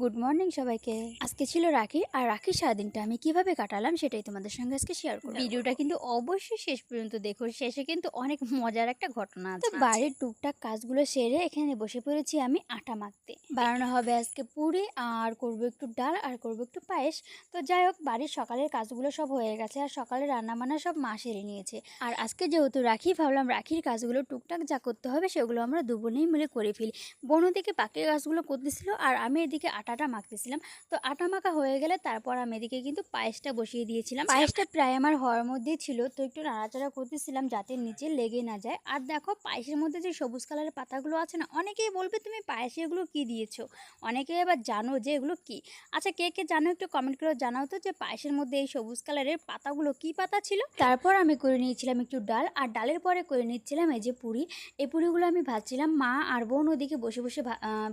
Good morning সবাইকে। আজকে ছিল রাখি, আর রাখির সারাদিনটা আমি কিভাবে কাটালাম সেটাই তোমাদের সঙ্গে আজকে শেয়ার করব। ভিডিওটা কিন্তু অবশ্যই শেষ পর্যন্ত দেখো, শেষে কিন্তু অনেক মজার একটা ঘটনা আছে। তো বাড়ির টুকটাক কাজগুলো সেরে এখানে বসে পড়েছি আমি আটা মাখতে। বানানো হবে আজকে পুরি, আর করবো একটু ডাল, আর করবো একটু পায়েস। তো যাই হোক, বাড়ির সকালের কাজগুলো সব হয়ে গেছে, আর সকালে রান্নাবান্না সব মা সেরে নিয়েছে। আর আজকে যেহেতু রাখি, ভাবলাম রাখির কাজগুলো টুকটাক যা করতে হবে সেগুলো আমরা দুবোনেই মিলে করে ফেলি। বোন ওদিকে বাকি কাজগুলো করতেছিল, আর আমি এদিকে আটাটা মাখতেছিলাম। তো আটা মাখা হয়ে গেলে তারপর আমি এদিকে কিন্তু পায়েসটা বসিয়ে দিয়েছিলাম। পায়েসটা প্রায় আমার হওয়ার মধ্যেই ছিল, তো একটু নাড়াচাড়া করতেছিলাম যাতে নিচে লেগে না যায়। আর দেখো, পায়েসের মধ্যে যে সবুজ কালারের পাতাগুলো আছে না, অনেকেই বলবে তুমি পায়েসে এগুলো কি দিয়েছো, অনেকেই আবার জানো যে এগুলো কি। আচ্ছা, কে কে জানো একটু কমেন্ট করে জানাও তো, যে পায়েসের মধ্যে এই সবুজ কালারের পাতাগুলো কি পাতা ছিল। তারপর আমি করে নিয়েছিলাম একটু ডাল, আর ডালের পরে করে নিচ্ছিলাম এই যে পুরি। এই পুরিগুলো আমি ভাজছিলাম, মা আর বোন ওদিকে বসে বসে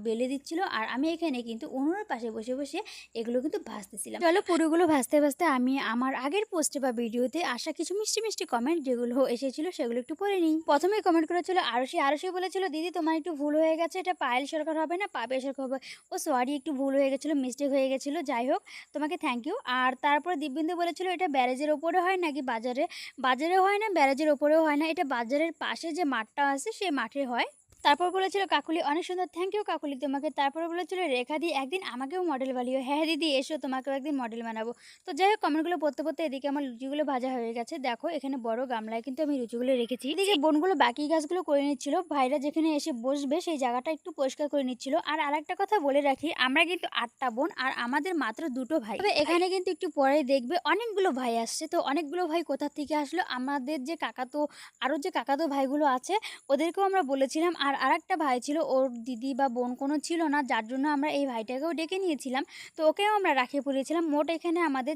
বেলে দিচ্ছিল, আর আমি এখানে কিন্তু উনুনের পাশে বসে বসে এগুলো কিন্তু ভাজতেছিলাম। চলো, পুরিগুলো ভাজতে ভাজতে আমি আমার আগের পোস্টে বা ভিডিওতে আসা কিছু মিষ্টি মিষ্টি কমেন্ট যেগুলো এসেছিল সেগুলো একটু পড়ে নিই। প্রথমে কমেন্ট করেছিল আরশি। আরশি বলেছিল, দিদি তোমার একটু ভুল হয়ে গেছে, এটা পায়েল সরকার হবে না, পাপিয়া সরকার হবে। ও সরি, একটু ভুল হয়ে গেছিলো, মিস্টেক হয়ে গেছিলো। যাই হোক, তোমাকে থ্যাংক ইউ। আর তারপরে দিব্যেন্দু বলেছিল, এটা ব্যারেজের ওপরে হয় নাকি বাজারে? বাজারেও হয় না, ব্যারেজের ওপরেও হয় না, এটা বাজারের পাশে যে মাঠটা আছে সেই মাঠে হয়। তারপর বলেছিল কাকুলি, অনেক সুন্দর, থ্যাংক ইউ কাকুলি তোমাকে। তারপরে বলেছিল রেখা দি, একদিন আমাকেও মডেল বানিও। হ্যাঁ দিদি, এসো, তোমাকেও একদিন মডেল বানাবো। তো যাই হোক, কমেন্টগুলো পড়তে পড়তে এদিকে আমার লুচিগুলো ভাজা হয়ে গেছে। দেখো, এখানে বড় গামলায় কিন্তু আমি লুচিগুলো রেখেছি। এদিকে বোনগুলো বাকি গাছগুলো করে নিচ্ছিল, ভাইরা যেখানে এসে বসবে সেই জায়গাটা একটু পরিষ্কার করে নিচ্ছিল। আর আরেকটা কথা বলে রাখি, আমরা কিন্তু 8টা বোন, আর আমাদের মাত্র 2টো ভাই। তবে এখানে কিন্তু একটু পরে দেখবে অনেকগুলো ভাই আসছে। তো অনেকগুলো ভাই কোথা থেকে আসলো, আমাদের যে কাকাতো, আরও যে কাকাতো ভাইগুলো আছে ওদেরকেও আমরা বলেছিলাম। আর আরেকটা ভাই ছিল, ওর দিদি বা বোন কোনো ছিল না, যার জন্য আমরা এই ভাইটাকেও ডেকে নিয়েছিলাম। তো ওকেও আমরা রাখি পরিয়েছিলাম। মোট এখানে আমাদের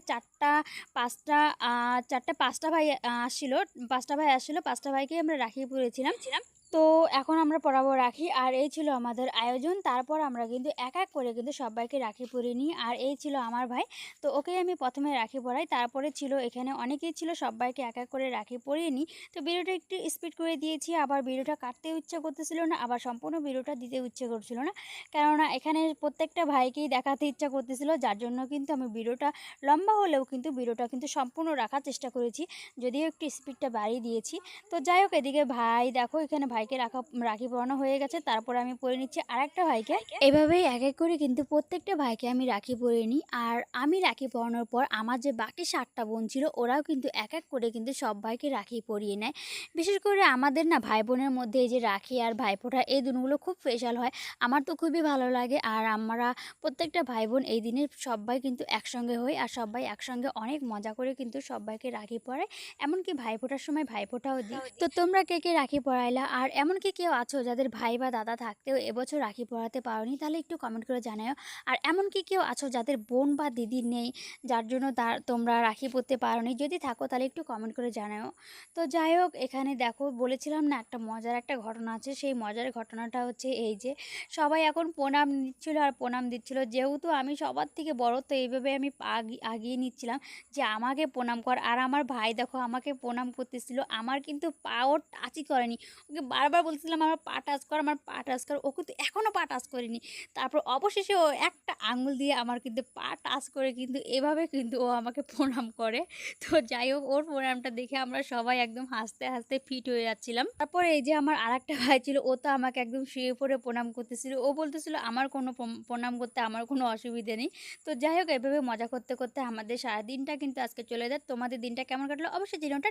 পাঁচটা ভাই আসছিল, 5টা ভাইকে আমরা রাখি পরিয়েছিলাম। তো এখন আমরা পরাবো রাখি, আর এই ছিল আমাদের আয়োজন। তারপর আমরা কিন্তু এক এক করে কিন্তু সবাইকে রাখি পরিয়ে নিই। আর এই ছিল আমার ভাই, তো ওকে আমি প্রথমে রাখি পরাই। তারপরে ছিল এখানে অনেকেই ছিল, সবাইকে এক এক করে রাখি পরিয়ে নিই। তো ভিডিওটা একটু স্পিড করে দিয়েছি, আবার ভিডিওটা কাটতে ইচ্ছা করতেছিল না, আবার সম্পূর্ণ ভিডিওটা দিতে ইচ্ছে করছিল না, কেননা এখানে প্রত্যেকটা ভাইকেই দেখাতে ইচ্ছা করতেছিল, যার জন্য কিন্তু আমি ভিডিওটা লম্বা হলেও কিন্তু ভিডিওটা কিন্তু সম্পূর্ণ রাখার চেষ্টা করেছি, যদিও একটু স্পিডটা বাড়িয়ে দিয়েছি। তো যাই হোক, এদিকে ভাই দেখো, এখানে ভাইকে রাখি পরানো হয়ে গেছে। তারপরে আমি পরে নিচ্ছি আরেকটা ভাইকে। এভাবেই এক এক করে কিন্তু প্রত্যেকটা ভাইকে আমি রাখি পরিয়ে নিই। আর আমি রাখি পরানোর পর আমার যে বাকি 7টা বোন ছিল, ওরাও কিন্তু এক এক করে কিন্তু সব ভাইকে রাখি পরিয়ে নেয়। বিশেষ করে আমাদের না ভাই বোনের মধ্যে এই যে রাখি আর ভাইফোঁটা, এই দিনগুলো খুব স্পেশাল হয়। আমার তো খুবই ভালো লাগে। আর আমরা প্রত্যেকটা ভাই বোন এই দিনে সবাই কিন্তু একসঙ্গে হই, আর সবাই একসঙ্গে অনেক মজা করে কিন্তু সবাইকে রাখি পরায়। এমনকি ভাইফোঁটার সময় ভাইফোঁটাও দিই। তো তোমরা কে কে রাখি পরাইলা? আর এমনকি কেউ আছো যাদের ভাই বা দাদা থাকতেও এবছর রাখি পরাতে পারোনি? তাহলে একটু কমেন্ট করে জানাও। আর এমনকি কেউ আছো যাদের বোন বা দিদি নেই, যার জন্য তোমরা রাখি পরতে পারোনি? যদি থাকো তাহলে একটু কমেন্ট করে জানাও। তো যাই হোক, এখানে দেখো, বলেছিলাম না একটা মজার একটা ঘটনা আছে। সেই মজার ঘটনাটা হচ্ছে এই যে সবাই এখন প্রণাম নিচ্ছিল আর প্রণাম দিচ্ছিল। যেহেতু আমি সবার থেকে বড়, তো এইভাবে আমি আগিয়ে নিচ্ছিলাম যে আমাকে প্রণাম কর। আর আমার ভাই দেখো আমাকে প্রণাম করতেছিল, আমার কিন্তু পাও টাচই করেনি। ওকে বারবার বলছিলাম আমার পা টাচ কর, আমার পা টাচ কর, ও কিন্তু এখনও পা টাচ করেনি। তারপর অবশেষে ও একটা আঙুল দিয়ে আমার কিন্তু পা টাচ করে কিন্তু এভাবে কিন্তু ও আমাকে প্রণাম করে। তো যাই হোক, ওর প্রণামটা দেখে আমরা সবাই একদম হাসতে হাসতে ফিট হয়ে যাচ্ছিলাম। তারপরে এই যে আমার আরেকটা ভাই ছিল, ও তো আমাকে একদম শুয়ে পড়ে প্রণাম করতেছিল। ও বলতেছিল আমার কোনো প্রণাম করতে আমার কোনো অসুবিধে নেই। তো যাই হোক, এভাবে মজা করতে করতে আমাদের সারাদিনটা কিন্তু আজকে চলে যায়। তোমাদের দিনটা কেমন কাটলো অবশ্যই জানাও।